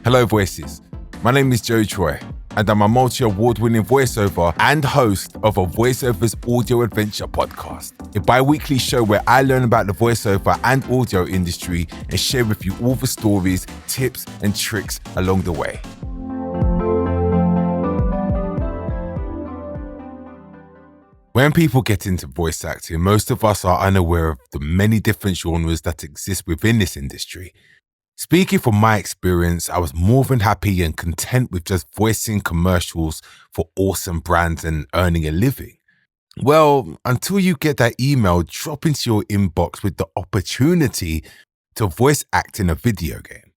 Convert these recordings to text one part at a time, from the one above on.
Hello Voices, my name is Joe Troy and I'm a multi-award-winning voiceover and host of a VOICEOVER'S audio adventure podcast, a bi-weekly show where I learn about the voiceover and audio industry and share with you all the stories, tips and tricks along the way. When people get into voice acting, most of us are unaware of the many different genres that exist within this industry. Speaking from my experience, I was more than happy and content with just voicing commercials for awesome brands and earning a living. Well, until you get that email drop into your inbox with the opportunity to voice act in a video game.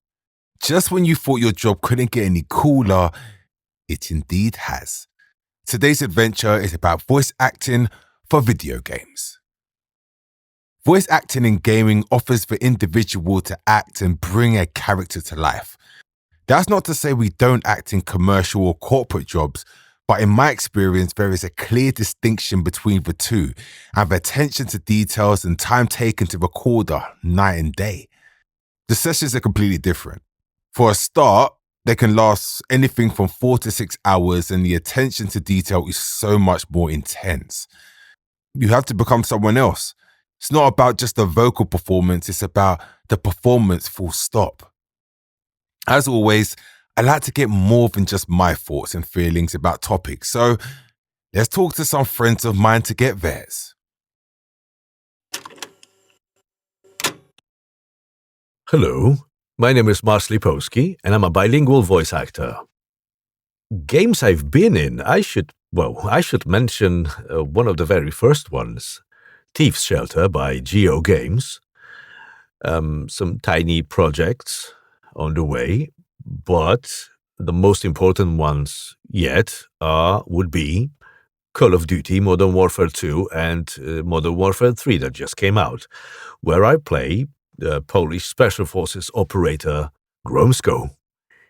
Just when you thought your job couldn't get any cooler, it indeed has. Today's adventure is about voice acting for video games. Voice acting in gaming offers the individual to act and bring a character to life. That's not to say we don't act in commercial or corporate jobs, but in my experience, there is a clear distinction between the two, and the attention to details and time taken to record are night and day. The sessions are completely different. For a start, they can last anything from 4 to 6 hours, and the attention to detail is so much more intense. You have to become someone else. It's not about just the vocal performance, it's about the performance full stop. As always, I like to get more than just my thoughts and feelings about topics, so let's talk to some friends of mine to get theirs. Hello, my name is Marcel Lipowski, and I'm a bilingual voice actor. Games I've been in, I should mention one of the very first ones. Thief's Shelter by Geo Games. Some tiny projects on the way, but the most important ones yet would be Call of Duty Modern Warfare 2 and Modern Warfare 3 that just came out, where I play the Polish Special Forces operator Gromsko.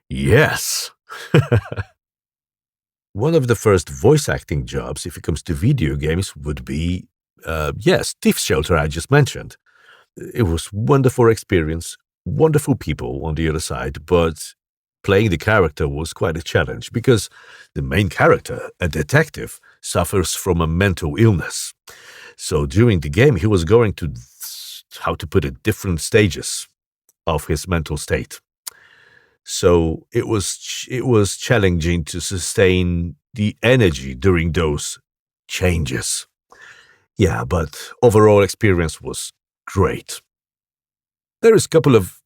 Yes! One of the first voice acting jobs, if it comes to video games, would be Thief's Shelter I just mentioned. It was wonderful experience, wonderful people on the other side, but playing the character was quite a challenge because the main character, a detective, suffers from a mental illness. So during the game, he was going to, different stages of his mental state. So it was challenging to sustain the energy during those changes. Yeah, but overall experience was great. There is a couple of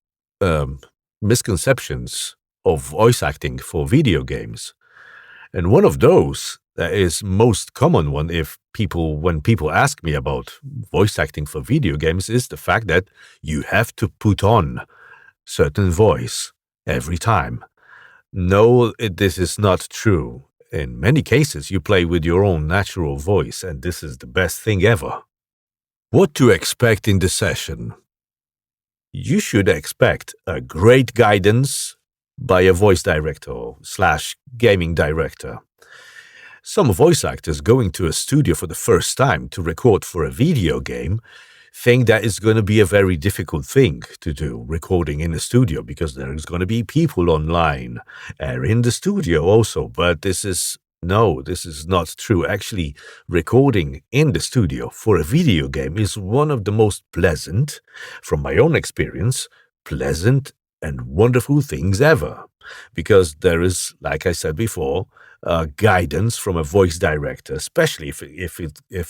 misconceptions of voice acting for video games. And one of those that is most common one when people ask me about voice acting for video games is the fact that you have to put on certain voice every time. No, this is not true. In many cases, you play with your own natural voice, and this is the best thing ever. What to expect in the session? You should expect a great guidance by a voice director / gaming director. Some voice actors going to a studio for the first time to record for a video game think that it's going to be a very difficult thing to do, recording in a studio, because there's going to be people online in the studio also. But this is not true. Actually, recording in the studio for a video game is one of the most pleasant, from my own experience, pleasant and wonderful things ever. Because there is, like I said before, guidance from a voice director, especially if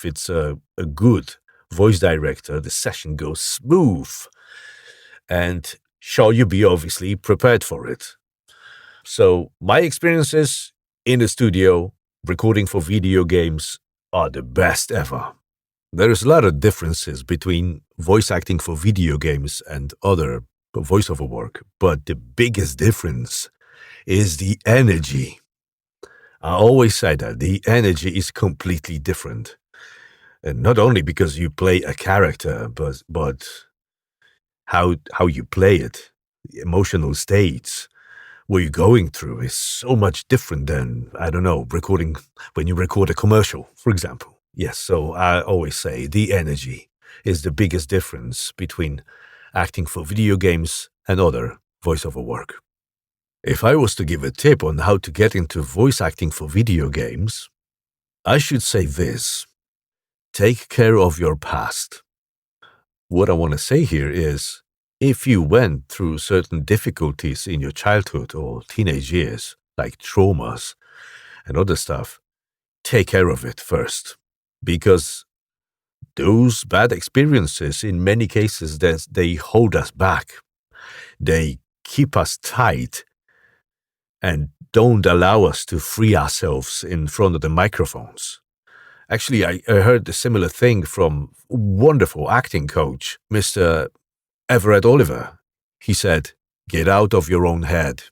it's a good voice director, the session goes smooth. And sure, you be obviously prepared for it. So my experiences in the studio, recording for video games, are the best ever. There is a lot of differences between voice acting for video games and other voiceover work, but the biggest difference is the energy. I always say that the energy is completely different. And not only because you play a character, but how you play it, the emotional states, what you're going through is so much different than, recording when you record a commercial, for example. Yes, so I always say the energy is the biggest difference between acting for video games and other voiceover work. If I was to give a tip on how to get into voice acting for video games, I should say this: take care of your past. What I want to say here is, if you went through certain difficulties in your childhood or teenage years, like traumas and other stuff, take care of it first. Because those bad experiences, in many cases, they hold us back. They keep us tight and don't allow us to free ourselves in front of the microphones. Actually, I heard a similar thing from wonderful acting coach, Mr. Everett Oliver. He said, get out of your own head.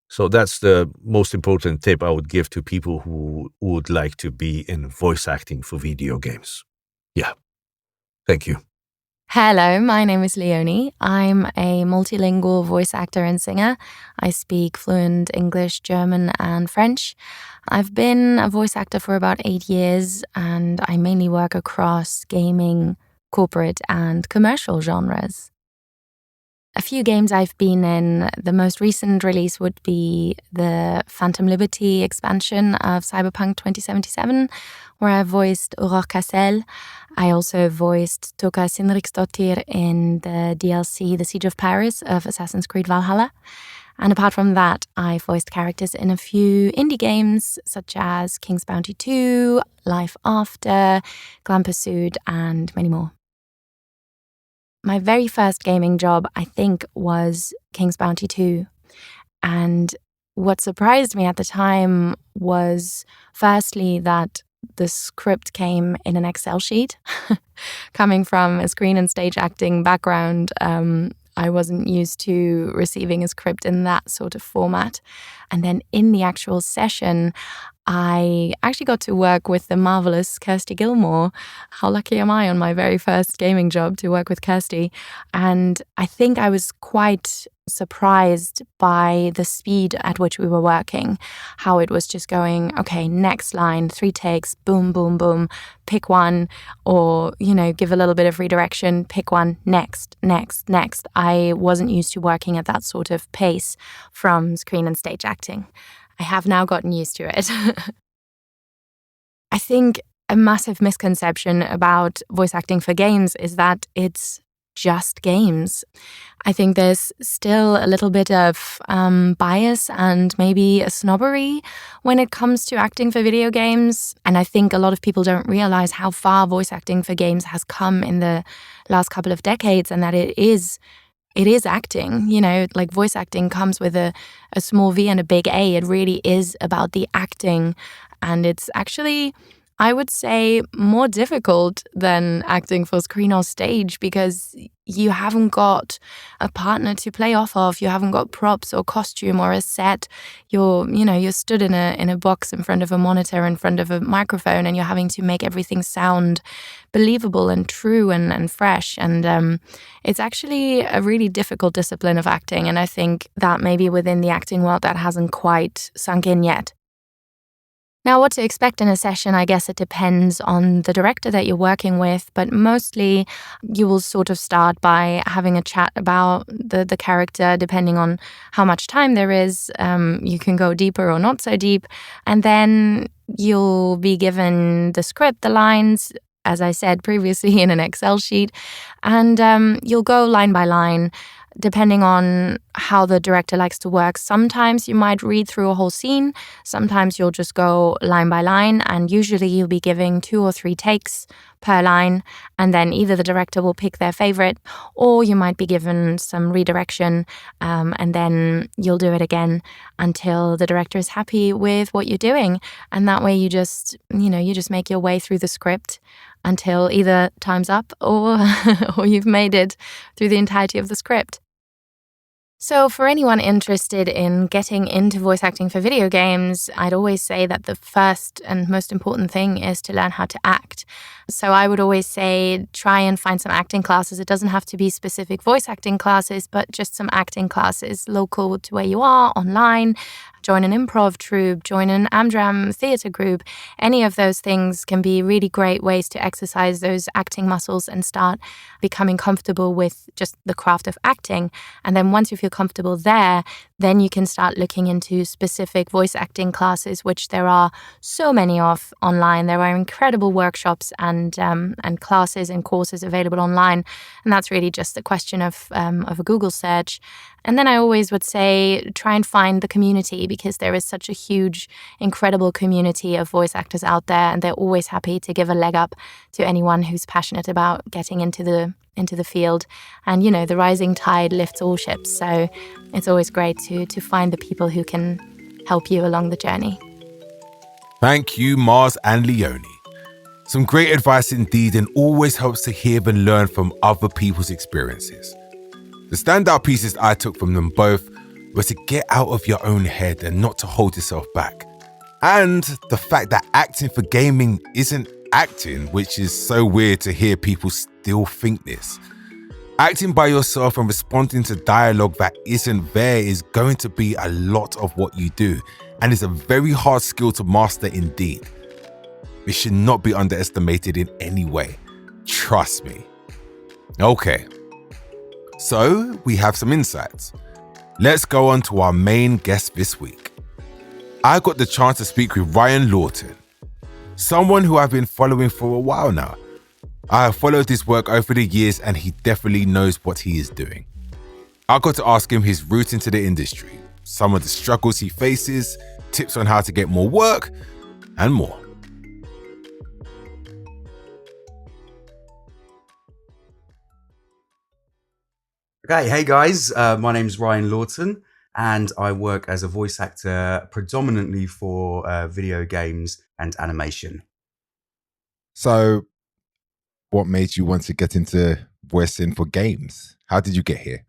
So that's the most important tip I would give to people who would like to be in voice acting for video games. Yeah. Thank you. Hello, my name is Leonie. I'm a multilingual voice actor and singer. I speak fluent English, German, and French. I've been a voice actor for about 8 years, and I mainly work across gaming, corporate, and commercial genres. A few games I've been in, the most recent release would be the Phantom Liberty expansion of Cyberpunk 2077, where I voiced Aurore Cassel. I also voiced Toka Sinriksdottir in the DLC The Siege of Paris of Assassin's Creed Valhalla. And apart from that, I voiced characters in a few indie games such as King's Bounty 2, Life After, Glam Pursuit, and many more. My very first gaming job, I think, was King's Bounty 2. And what surprised me at the time was, firstly, that the script came in an Excel sheet. Coming from a screen and stage acting background, I wasn't used to receiving a script in that sort of format. And then in the actual session, I actually got to work with the marvelous Kirsty Gilmore. How lucky am I on my very first gaming job to work with Kirsty? And I think I was quite surprised by the speed at which we were working, how it was just going, okay, next line, 3 takes, boom, boom, boom, pick one, or, give a little bit of redirection, pick one, next. I wasn't used to working at that sort of pace from screen and stage acting. I have now gotten used to it. I think a massive misconception about voice acting for games is that it's just games. I think there's still a little bit of bias and maybe a snobbery when it comes to acting for video games. And I think a lot of people don't realize how far voice acting for games has come in the last couple of decades, and that it is acting. Like voice acting comes with a small V and a big A. It really is about the acting. And it's actually, I would say, more difficult than acting for screen or stage, because you haven't got a partner to play off of. You haven't got props or costume or a set. You're stood in a box in front of a monitor, in front of a microphone, and you're having to make everything sound believable and true and fresh. And it's actually a really difficult discipline of acting. And I think that maybe within the acting world that hasn't quite sunk in yet. Now, what to expect in a session, I guess it depends on the director that you're working with, but mostly you will sort of start by having a chat about the character, depending on how much time there is. You can go deeper or not so deep, and then you'll be given the script, the lines, as I said previously, in an Excel sheet, and you'll go line by line, depending on how the director likes to work. Sometimes you might read through a whole scene. Sometimes you'll just go line by line, and usually you'll be giving 2 or 3 takes per line, and then either the director will pick their favorite, or you might be given some redirection, and then you'll do it again until the director is happy with what you're doing. And that way you just make your way through the script until either time's up or or you've made it through the entirety of the script. So for anyone interested in getting into voice acting for video games, I'd always say that the first and most important thing is to learn how to act. So I would always say try and find some acting classes. It doesn't have to be specific voice acting classes, but just some acting classes local to where you are, online. join an improv troupe, join an Amdram theatre group. Any of those things can be really great ways to exercise those acting muscles and start becoming comfortable with just the craft of acting. And then once you feel comfortable there, then you can start looking into specific voice acting classes, which there are so many of online. There are incredible workshops and classes and courses available online. And that's really just a question of a Google search. And then I always would say try and find the community, because there is such a huge, incredible community of voice actors out there, and they're always happy to give a leg up to anyone who's passionate about getting into the field. And, you know, the rising tide lifts all ships. So it's always great to find the people who can help you along the journey. Thank you, Mars and Leonie. Some great advice indeed, and always helps to hear and learn from other people's experiences. The standout pieces I took from them both was to get out of your own head and not to hold yourself back. And the fact that acting for gaming isn't acting, which is so weird to hear people still think this. Acting by yourself and responding to dialogue that isn't there is going to be a lot of what you do, and is a very hard skill to master indeed. It should not be underestimated in any way. Trust me. Okay. So, we have some insights. Let's go on to our main guest this week. I got the chance to speak with Ryan Lawton, someone who I've been following for a while now. I have followed his work over the years, and he definitely knows what he is doing. I got to ask him his route into the industry, some of the struggles he faces, tips on how to get more work, and more. Okay, hey guys, my name's Ryan Lawton, and I work as a voice actor predominantly for video games and animation. So, what made you want to get into voicing for games? How did you get here?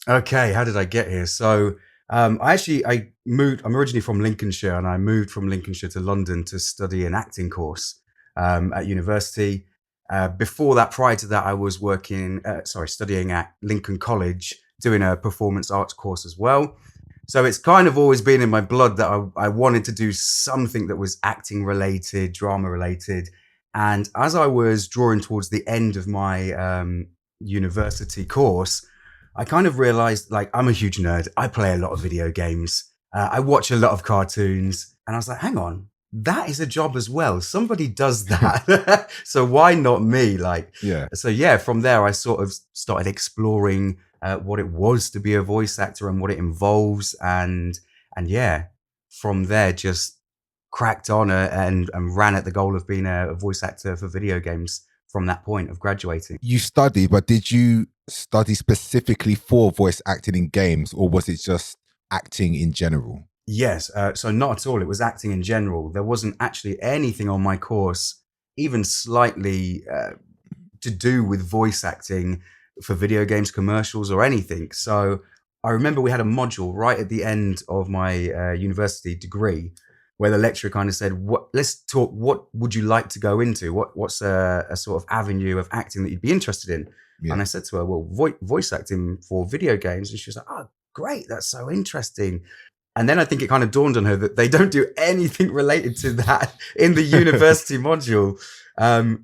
Okay, how did I get here? So, I moved. I'm originally from Lincolnshire, and I moved from Lincolnshire to London to study an acting course at university. Before that, prior to that, I was studying at Lincoln College, doing a performance arts course as well. So it's kind of always been in my blood that I wanted to do something that was acting related, drama related. And as I was drawing towards the end of my university course, I kind of realized, like, I'm a huge nerd. I play a lot of video games. I watch a lot of cartoons. And I was like, hang on, that is a job as well. Somebody does that. So why not me? From there, I sort of started exploring what it was to be a voice actor and what it involves. And from there, just cracked on and ran at the goal of being a voice actor for video games from that point of graduating. You studied, but did you study specifically for voice acting in games, or was it just acting in general? Yes, so not at all. It was acting in general. There wasn't actually anything on my course, even slightly to do with voice acting for video games, commercials, or anything. So I remember we had a module right at the end of my university degree where the lecturer kind of said, let's talk, what would you like to go into? What's a sort of avenue of acting that you'd be interested in? Yeah. And I said to her, well, voice acting for video games. And she was like, oh, great, that's so interesting. And then I think it kind of dawned on her that they don't do anything related to that in the university module.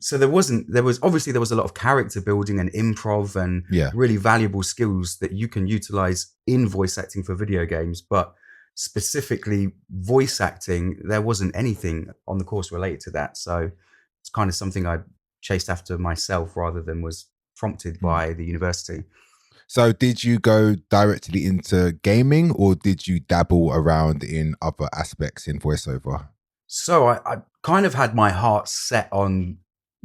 So there was a lot of character building and improv and really valuable skills that you can utilize in voice acting for video games. But specifically voice acting, there wasn't anything on the course related to that. So it's kind of something I chased after myself rather than was prompted by the university. So did you go directly into gaming, or did you dabble around in other aspects in voiceover? So I kind of had my heart set on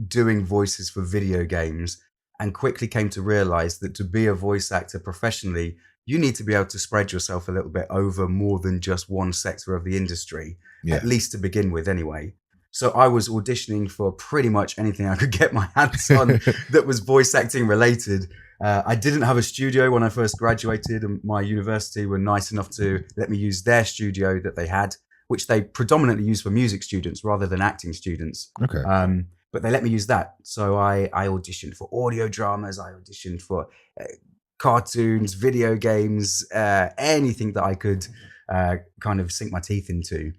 doing voices for video games, and quickly came to realize that to be a voice actor professionally, you need to be able to spread yourself a little bit over more than just one sector of the industry, at least to begin with anyway. So I was auditioning for pretty much anything I could get my hands on that was voice acting related. I didn't have a studio when I first graduated, and my university were nice enough to let me use their studio that they had, which they predominantly use for music students rather than acting students. Okay. But they let me use that. So I auditioned for audio dramas. I auditioned for cartoons, video games, anything that I could kind of sink my teeth into.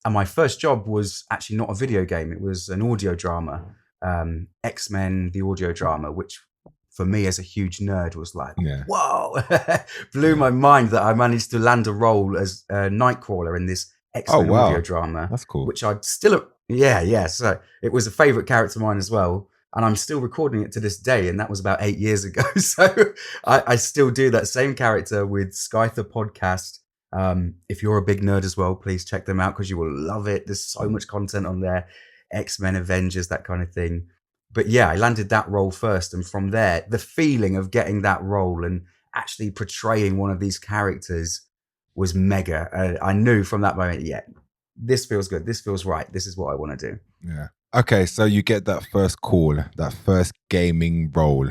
And my first job was actually not a video game. It was an audio drama, X-Men, the audio drama, which for me as a huge nerd was like, whoa, blew my mind that I managed to land a role as a Nightcrawler in this X-Men audio drama. That's cool. Which I'd still, yeah. So it was a favorite character of mine as well. And I'm still recording it to this day. And that was about 8 years ago. So I still do that same character with Skyther podcast. If you're a big nerd as well, please check them out because you will love it. There's so much content on there. X-Men, Avengers, that kind of thing. But yeah, I landed that role first. And from there, the feeling of getting that role and actually portraying one of these characters was mega. I knew from that moment, yeah, this feels good. This feels right. This is what I want to do. Yeah. Okay, so you get that first call, that first gaming role.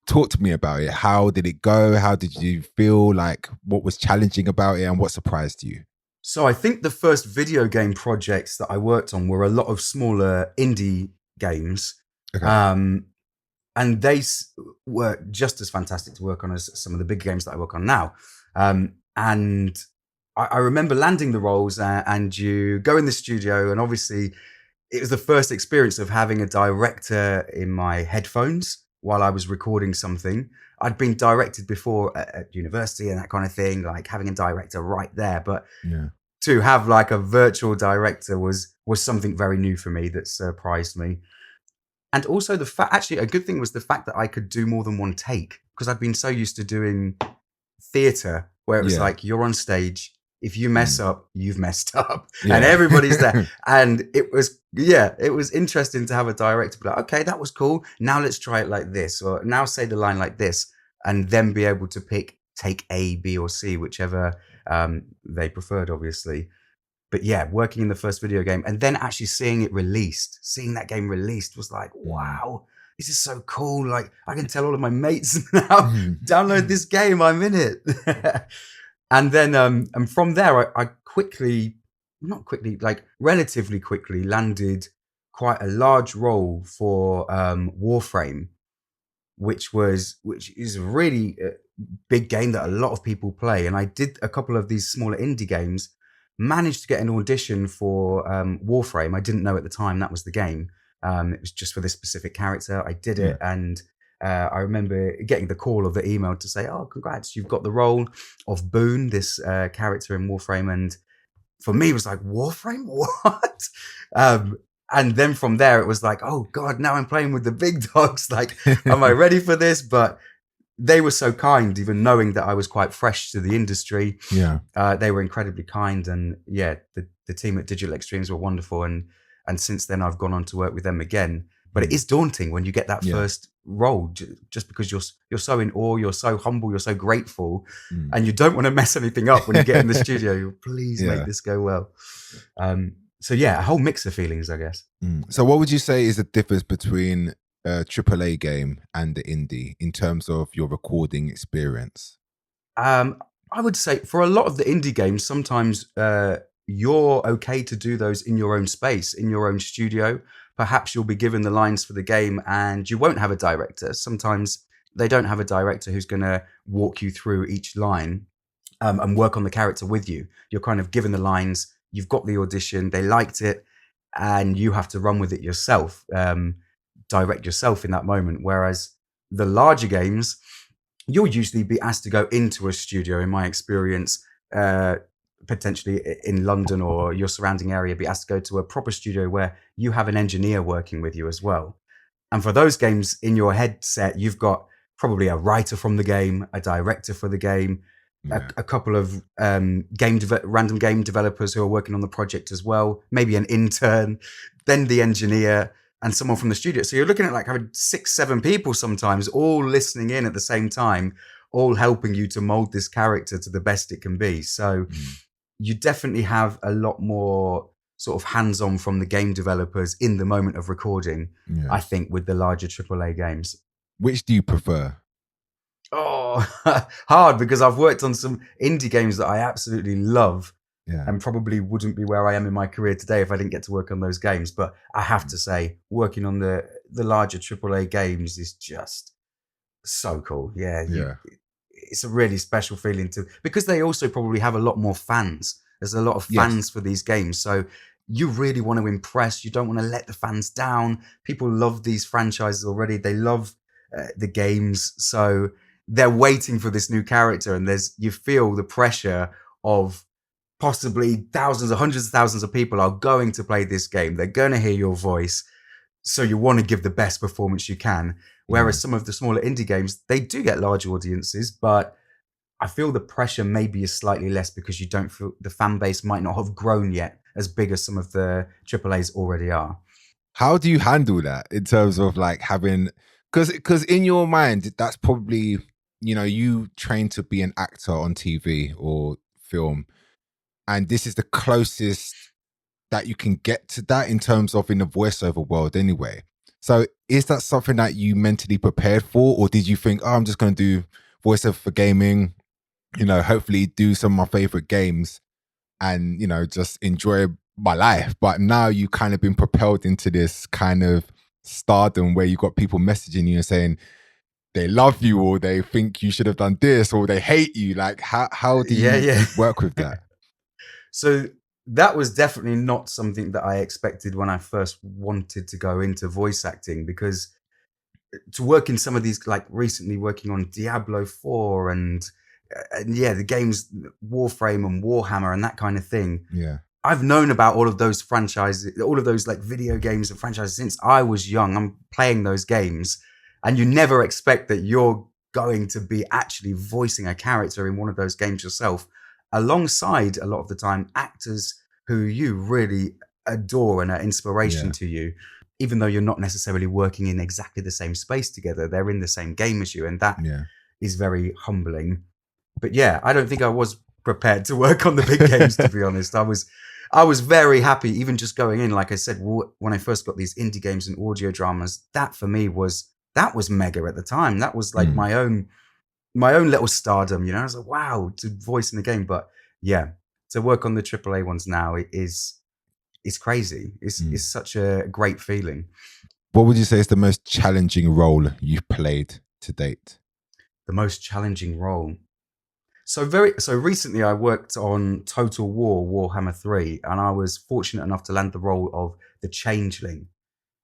Talk to me about it. How did it go? How did you feel? Like, what was challenging about it and what surprised you? So I think the first video game projects that I worked on were a lot of smaller indie games. Okay. And they were just as fantastic to work on as some of the big games that I work on now. And I remember landing the roles and you go in the studio, and obviously it was the first experience of having a director in my headphones while I was recording something. I'd been directed before at university and that kind of thing, like having a director right there. But to have like a virtual director was something very new for me that surprised me. And also the fact, actually a good thing was the fact that I could do more than one take, because I'd been so used to doing theatre where it was like, you're on stage, if you mess up, you've messed up, and everybody's there. And it was interesting to have a director be like, okay, that was cool. Now let's try it like this, or now say the line like this, and then be able to pick take A, B, or C, whichever they preferred, obviously. But yeah, working in the first video game and then actually seeing that game released was like, wow, this is so cool. Like I can tell all of my mates now, download this game, I'm in it. And then and from there, I relatively quickly landed quite a large role for Warframe, which is a really big game that a lot of people play. And I did a couple of these smaller indie games, managed to get an audition for Warframe. I didn't know at the time that was the game. It was just for this specific character. I did it, and I remember getting the call of the email to say, oh, congrats, you've got the role of Boone, this character in Warframe. And for me, it was like, Warframe? What? And then from there, it was like, oh, God, now I'm playing with the big dogs. Like, am I ready for this? But they were so kind, even knowing that I was quite fresh to the industry. Yeah, they were incredibly kind. And yeah, the team at Digital Extremes were wonderful. And since then, I've gone on to work with them again. But it is daunting when you get that first role, just because you're so in awe, you're so humble, you're so grateful, and you don't want to mess anything up when you get in the studio. You're, please make this go well. So yeah, a whole mix of feelings, I guess. So what would you say is the difference between a AAA game and the indie in terms of your recording experience? I would say for a lot of the indie games, sometimes you're okay to do those in your own space, in your own studio. Perhaps you'll be given the lines for the game and you won't have a director. Sometimes they don't have a director who's going to walk you through each line and work on the character with you. You're kind of given the lines, you've got the audition, they liked it, and you have to run with it yourself, direct yourself in that moment. Whereas the larger games, you'll usually be asked to go into a studio, in my experience, potentially in London or your surrounding area, be asked to go to a proper studio where you have an engineer working with you as well. And for those games in your headset, you've got probably a writer from the game, a director for the game, a couple of random game developers who are working on the project as well, maybe an intern, then the engineer and someone from the studio. So you're looking at like having 6-7 people sometimes all listening in at the same time, all helping you to mold this character to the best it can be. So you definitely have a lot more sort of hands-on from the game developers in the moment of recording, I think, with the larger AAA games. Which do you prefer? Oh, hard, because I've worked on some indie games that I absolutely love and probably wouldn't be where I am in my career today if I didn't get to work on those games. But I have to say, working on the larger AAA games is just so cool. it's a really special feeling because they also probably have a lot more fans. There's a lot of fans for these games. So you really want to impress. You don't want to let the fans down. People love these franchises already. They love the games. So they're waiting for this new character, and you feel the pressure of possibly thousands or hundreds of thousands of people are going to play this game. They're going to hear your voice. So you want to give the best performance you can. Whereas some of the smaller indie games, they do get large audiences, but I feel the pressure maybe is slightly less because you don't feel the fan base might not have grown yet as big as some of the AAAs already are. How do you handle that in terms of like having, because in your mind, that's probably, you train to be an actor on TV or film. And this is the closest that you can get to that in terms of in the voiceover world anyway. So is that something that you mentally prepared for? Or did you think, I'm just going to do voiceover for gaming, hopefully do some of my favorite games and, just enjoy my life. But now you kind of been propelled into this kind of stardom where you got people messaging you and saying they love you or they think you should have done this or they hate you. Like how do you work with that? So that was definitely not something that I expected when I first wanted to go into voice acting, because to work in some of these, like recently working on Diablo 4 and the games Warframe and Warhammer and that kind of thing. Yeah. I've known about all of those franchises, all of those like video games and franchises since I was young. I'm playing those games, and you never expect that you're going to be actually voicing a character in one of those games yourself, alongside a lot of the time actors who you really adore and are inspiration to you, even though you're not necessarily working in exactly the same space together. They're in the same game as you, and that is very humbling. But yeah, I don't think I was prepared to work on the big games, to be honest. I was very happy, even just going in. Like I said, when I first got these indie games and audio dramas, that for me was mega at the time. That was like my own little stardom, I was like, wow, to voice in the game. But yeah, to work on the AAA ones now, it's crazy. It's such a great feeling. What would you say is the most challenging role you've played to date? The most challenging role. So recently I worked on Total War Warhammer 3, and I was fortunate enough to land the role of the Changeling.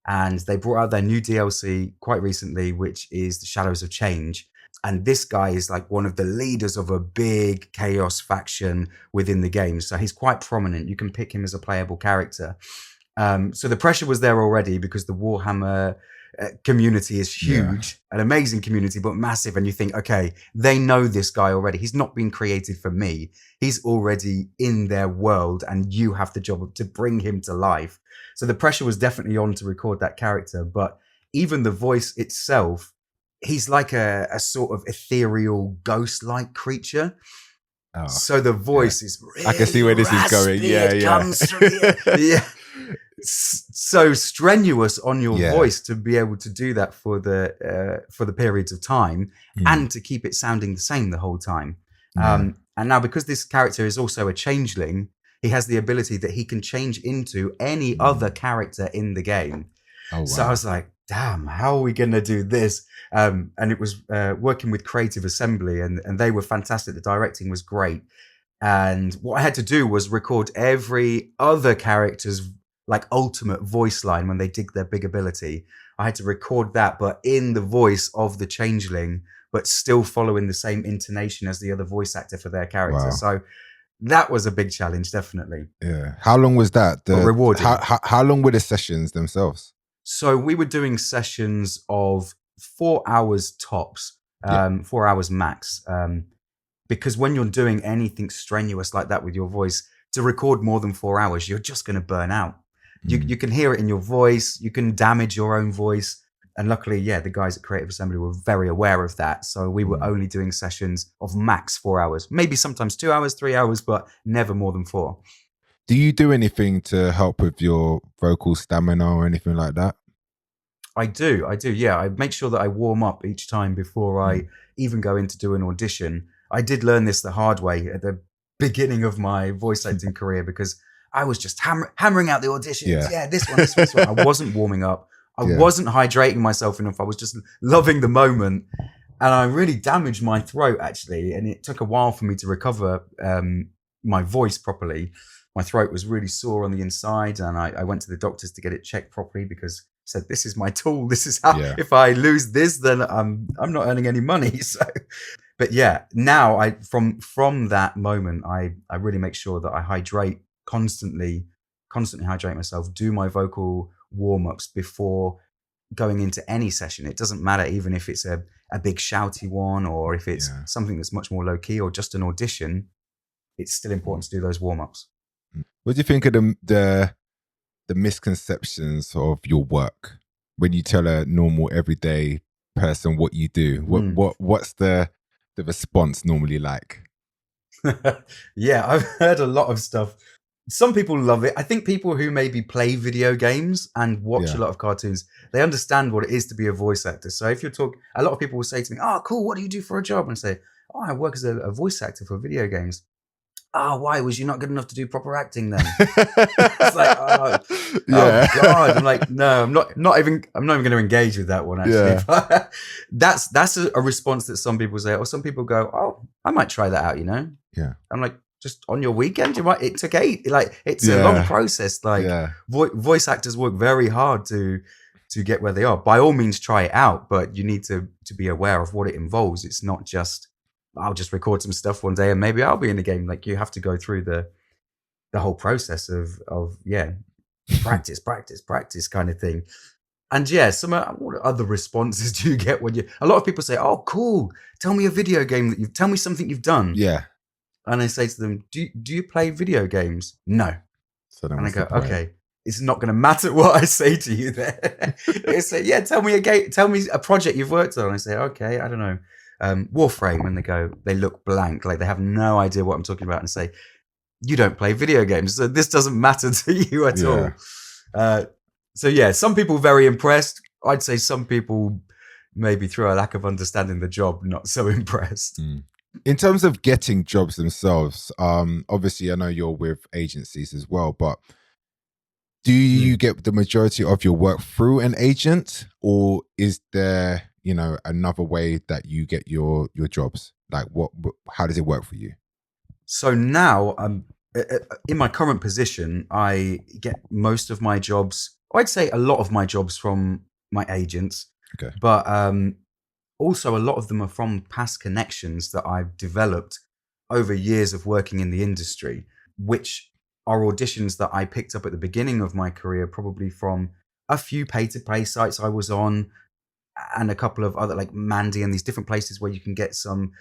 And they brought out their new DLC quite recently, which is the Shadows of Change. And this guy is like one of the leaders of a big chaos faction within the game. So he's quite prominent. You can pick him as a playable character. So the pressure was there already because the Warhammer community is huge, an amazing community, but massive. And you think, okay, they know this guy already. He's not been created for me. He's already in their world, and you have the job to bring him to life. So the pressure was definitely on to record that character. But even the voice itself, he's like a sort of ethereal ghost-like creature. Oh, so the voice is really I can see where this is going. Yeah. So strenuous on your voice to be able to do that for the periods of time and to keep it sounding the same the whole time. And now, because this character is also a changeling, he has the ability that he can change into any other character in the game. Oh, wow. So I was like, damn, how are we going to do this? And it was working with Creative Assembly, and they were fantastic. The directing was great. And what I had to do was record every other character's like ultimate voice line when they dig their big ability. I had to record that, but in the voice of the changeling, but still following the same intonation as the other voice actor for their character. Wow. So that was a big challenge, definitely. Yeah. How long was that? Rewarding. How long were the sessions themselves? So we were doing sessions of 4 hours tops, 4 hours max. Because when you're doing anything strenuous like that with your voice, to record more than 4 hours, you're just going to burn out. You can hear it in your voice. You can damage your own voice. And luckily, the guys at Creative Assembly were very aware of that. So we were only doing sessions of max 4 hours, maybe sometimes 2 hours, 3 hours, but never more than 4. Do you do anything to help with your vocal stamina or anything like that? I do. Yeah. I make sure that I warm up each time before I even go in to do an audition. I did learn this the hard way at the beginning of my voice acting career, because I was just hammering out the auditions. Yeah, this one. I wasn't warming up. I wasn't hydrating myself enough. I was just loving the moment. And I really damaged my throat, actually. And it took a while for me to recover my voice properly. My throat was really sore on the inside. And I went to the doctors to get it checked properly because I said, this is my tool. This is how, if I lose this, then I'm not earning any money. So, but yeah, now from that moment, I really make sure that I hydrate constantly hydrate myself, do my vocal warm-ups before going into any session. It doesn't matter even if it's a big shouty one or if it's something that's much more low key or just an audition. It's still important to do those warm-ups. What do you think of the misconceptions of your work when you tell a normal everyday person what you do? What's the response normally like? Yeah, I've heard a lot of stuff. Some people love it. I think people who maybe play video games and watch a lot of cartoons, they understand what it is to be a voice actor. So if you're talking, a lot of people will say to me, "Oh, cool, what do you do for a job?" And I say, "Oh, I work as a voice actor for video games." "Oh, why was you not good enough to do proper acting then?" It's like, oh God. I'm like, no, I'm not even going to engage with that one, actually. Yeah. That's a response that some people say, or some people go, "Oh, I might try that out, you know?" Yeah. I'm like, just on your weekend, it took 8. Like, it's a long process. Like, voice actors work very hard to get where they are. By all means, try it out, but you need to be aware of what it involves. It's not just, I'll just record some stuff one day and maybe I'll be in the game. Like, you have to go through the whole process of practice kind of thing. And what other responses do you get when a lot of people say, "Oh, cool, tell me a video game tell me something you've done." Yeah. And I say to them, do you play video games? No. So and I go, okay, it's not going to matter what I say to you there. They say, yeah, tell me a game, tell me a project you've worked on. I say, okay, I don't know. Warframe. And they look blank, like they have no idea what I'm talking about, and say, you don't play video games, so this doesn't matter to you at all. So yeah, some people very impressed. I'd say some people maybe through a lack of understanding the job, not so impressed. In terms of getting jobs themselves, obviously I know you're with agencies as well, but do you get the majority of your work through an agent, or is there, another way that you get your jobs? Like how does it work for you? So now, in my current position, I get most of my jobs, I'd say a lot of my jobs, from my agents. Okay. But also a lot of them are from past connections that I've developed over years of working in the industry, which are auditions that I picked up at the beginning of my career, probably from a few pay-to-play sites I was on, and a couple of other, like Mandy and these different places where you can get some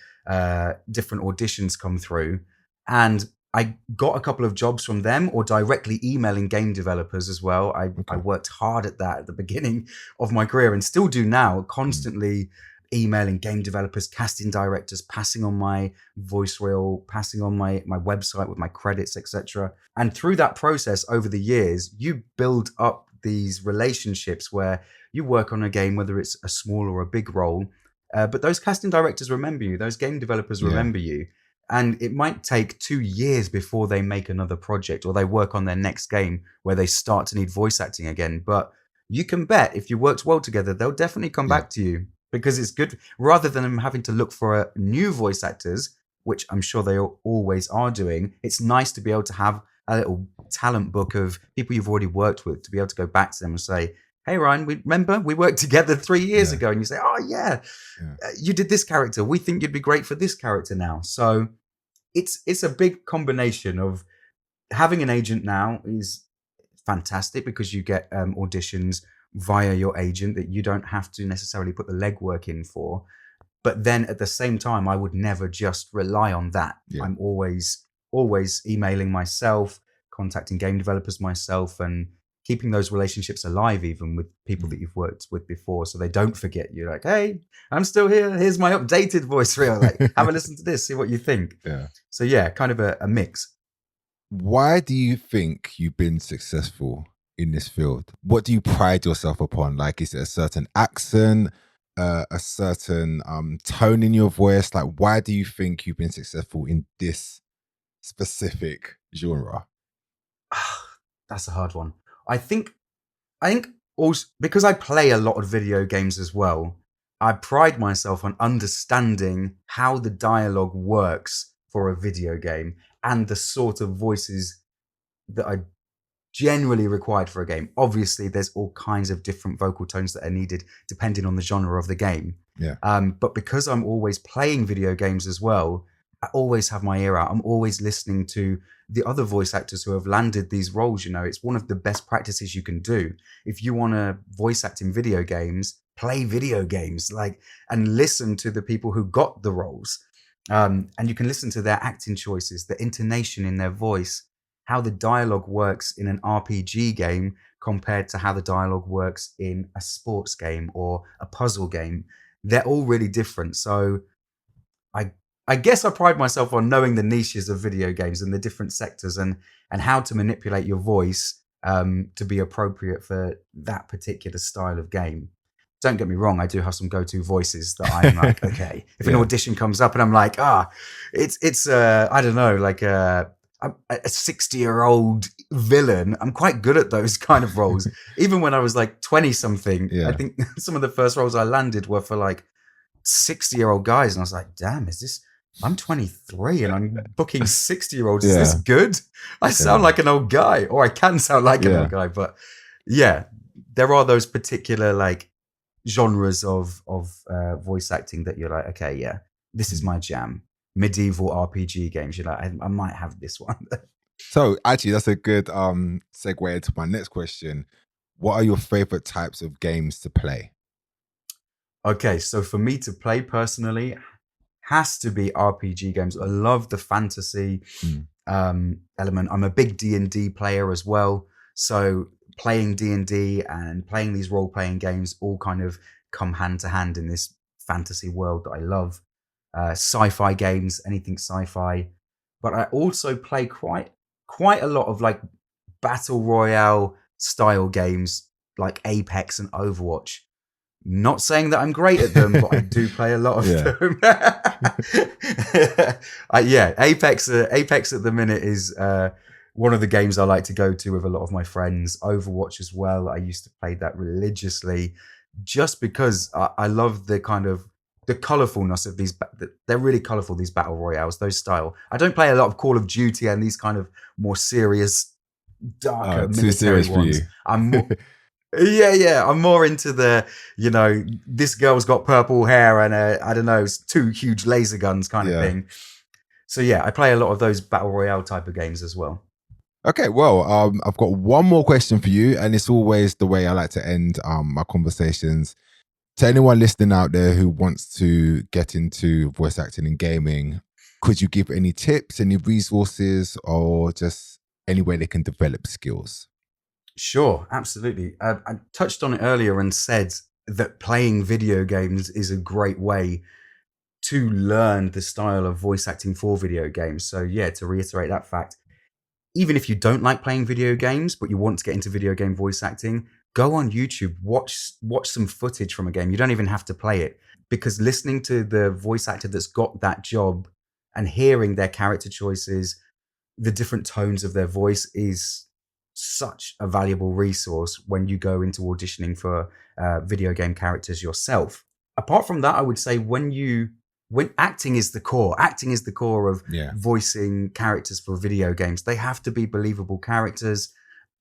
different auditions come through. And I got a couple of jobs from them, or directly emailing game developers as well. I worked hard at that at the beginning of my career, and still do now, constantly emailing game developers, casting directors, passing on my voice reel, passing on my website with my credits, etc. And through that process over the years, you build up these relationships where you work on a game, whether it's a small or a big role, but those casting directors remember you, those game developers remember you. And it might take 2 years before they make another project, or they work on their next game where they start to need voice acting again. But you can bet if you worked well together, they'll definitely come back to you, because it's good, rather than them having to look for new voice actors, which I'm sure they always are doing. It's nice to be able to have a little talent book of people you've already worked with, to be able to go back to them and say, "Hey, Ryan, remember we worked together 3 years ago?" And you say, "Oh yeah, you did this character. We think you'd be great for this character now." So it's a big combination of having an agent now is fantastic, because you get auditions via your agent that you don't have to necessarily put the legwork in for. But then at the same time, I would never just rely on that. I'm always emailing myself, contacting game developers myself, and keeping those relationships alive, even with people that you've worked with before, so they don't forget you. Like, "Hey, I'm still here. Here's my updated voice reel. Like, have a listen to this, see what you think." So kind of a mix. Why do you think you've been successful in this field? What do you pride yourself upon? Like, is it a certain accent, a certain tone in your voice? Like, why do you think you've been successful in this specific genre? That's a hard one. I think also because I play a lot of video games as well, I pride myself on understanding how the dialogue works for a video game and the sort of voices that are generally required for a game. Obviously, there's all kinds of different vocal tones that are needed depending on the genre of the game. Yeah. But because I'm always playing video games as well, I always have my ear out. I'm always listening to the other voice actors who have landed these roles. You know, it's one of the best practices you can do. If you want to voice act in video games, play video games, and listen to the people who got the roles. And you can listen to their acting choices, the intonation in their voice, how the dialogue works in an RPG game compared to how the dialogue works in a sports game or a puzzle game. They're all really different. So I guess I pride myself on knowing the niches of video games and the different sectors and how to manipulate your voice to be appropriate for that particular style of game. Don't get me wrong, I do have some go-to voices that I'm like, okay, if an audition comes up and I'm like, it's I don't know, like a 60-year-old villain, I'm quite good at those kind of roles. Even when I was like 20 something, I think some of the first roles I landed were for like 60-year-old guys. And I was like, damn, I'm 23 and I'm booking 60-year-olds. Is this good? I sound like an old guy, or I can sound like an old guy. But yeah, there are those particular like genres of voice acting that you're like, okay, yeah, this is my jam. Medieval RPG games, you're like, I might have this one. So actually, that's a good segue into my next question. What are your favorite types of games to play? Okay, so for me to play personally, has to be RPG games. I love the fantasy element. I'm a big D&D player as well. So playing D&D and playing these role-playing games all kind of come hand to hand in this fantasy world that I love. Sci-fi games, anything sci-fi. But I also play quite a lot of like battle royale style games like Apex and Overwatch. Not saying that I'm great at them, but I do play a lot of them. Apex at the minute is one of the games I like to go to with a lot of my friends. Overwatch as well. I used to play that religiously just because I love the kind of the colorfulness of these. They're really colorful, these battle royales, those style. I don't play a lot of Call of Duty and these kind of more serious, darker military ones. I'm more... I'm more into the, this girl's got purple hair and I don't know, 2 huge laser guns kind of thing. So I play a lot of those battle royale type of games as well. Okay, well, I've got one more question for you, and it's always the way I like to end my conversations. To anyone listening out there who wants to get into voice acting and gaming, could you give any tips, any resources, or just any way they can develop skills? Sure, absolutely. I touched on it earlier and said that playing video games is a great way to learn the style of voice acting for video games. So to reiterate that fact, even if you don't like playing video games, but you want to get into video game voice acting, go on YouTube, watch some footage from a game. You don't even have to play it, because listening to the voice actor that's got that job and hearing their character choices, the different tones of their voice is such a valuable resource when you go into auditioning for video game characters yourself. Apart from that, I would say when acting is the core of voicing characters for video games. They have to be believable characters,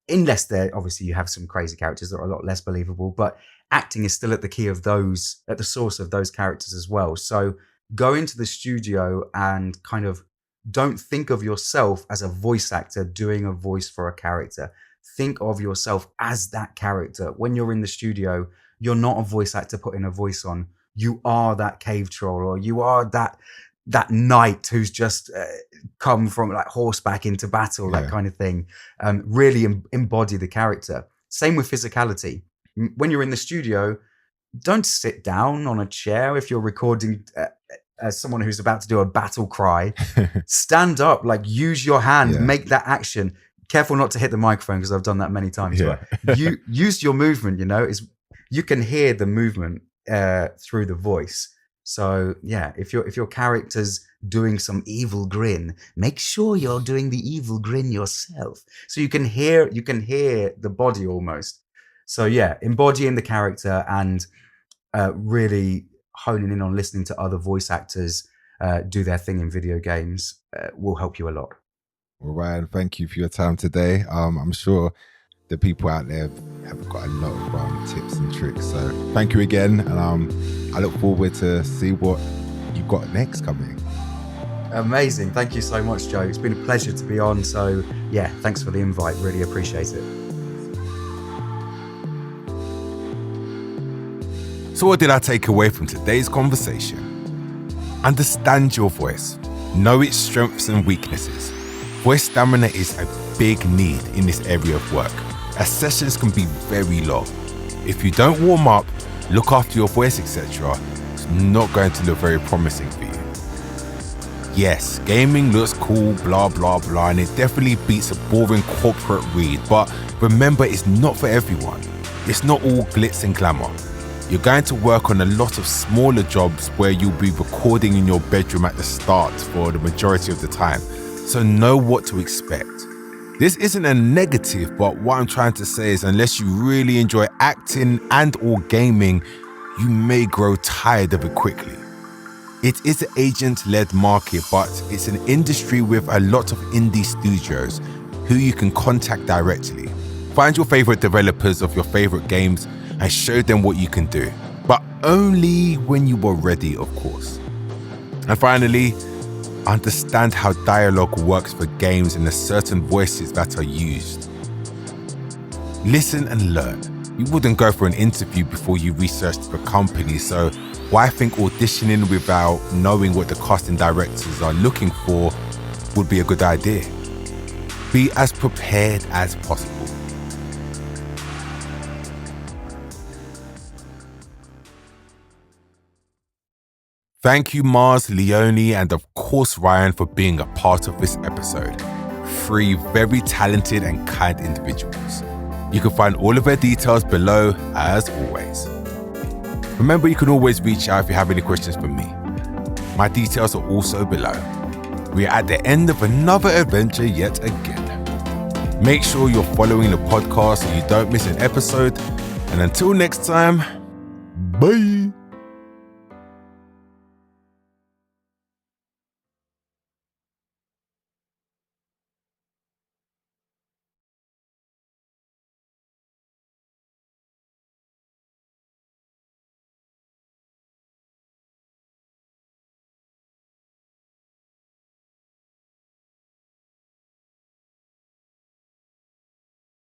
unless they're obviously you have some crazy characters that are a lot less believable, but acting is still at the source of those characters as well. So go into the studio and kind of don't think of yourself as a voice actor doing a voice for a character. Think of yourself as that character. When you're in the studio, you're not a voice actor putting a voice on. You are that cave troll, or you are that knight who's just come from like horseback into battle, that kind of thing. Really embody the character. Same with physicality. When you're in the studio, don't sit down on a chair if you're recording as someone who's about to do a battle cry. Stand up, like use your hand, make that action. Careful not to hit the microphone, because I've done that many times. But you use your movement, you can hear the movement through the voice. So if your character's doing some evil grin, make sure you're doing the evil grin yourself, so you can hear the body almost. So embodying the character and really honing in on listening to other voice actors do their thing in video games will help you a lot. Well, Ryan, thank you for your time today. I'm sure the people out there have got a lot of tips and tricks. So thank you again. And I look forward to see what you've got next coming. Amazing. Thank you so much, Joe. It's been a pleasure to be on. So yeah, thanks for the invite. Really appreciate it. So what did I take away from today's conversation? Understand your voice. Know its strengths and weaknesses. Voice stamina is a big need in this area of work, as sessions can be very long. If you don't warm up, look after your voice, etc., it's not going to look very promising for you. Yes, gaming looks cool, blah, blah, blah, and it definitely beats a boring corporate read, but remember, it's not for everyone. It's not all glitz and glamour. You're going to work on a lot of smaller jobs where you'll be recording in your bedroom at the start for the majority of the time, so know what to expect. This isn't a negative, but what I'm trying to say is unless you really enjoy acting and or gaming, you may grow tired of it quickly. It is an agent-led market, but it's an industry with a lot of indie studios who you can contact directly. Find your favorite developers of your favorite games and show them what you can do, but only when you are ready, of course. And finally, understand how dialogue works for games and the certain voices that are used. Listen and learn. You wouldn't go for an interview before you researched the company, so why think auditioning without knowing what the casting directors are looking for would be a good idea? Be as prepared as possible. Thank you, Mars, Leonie, and of course Ryan for being a part of this episode. 3 very talented and kind individuals. You can find all of their details below, as always. Remember, you can always reach out if you have any questions for me. My details are also below. We are at the end of another adventure yet again. Make sure you're following the podcast so you don't miss an episode. And until next time, bye.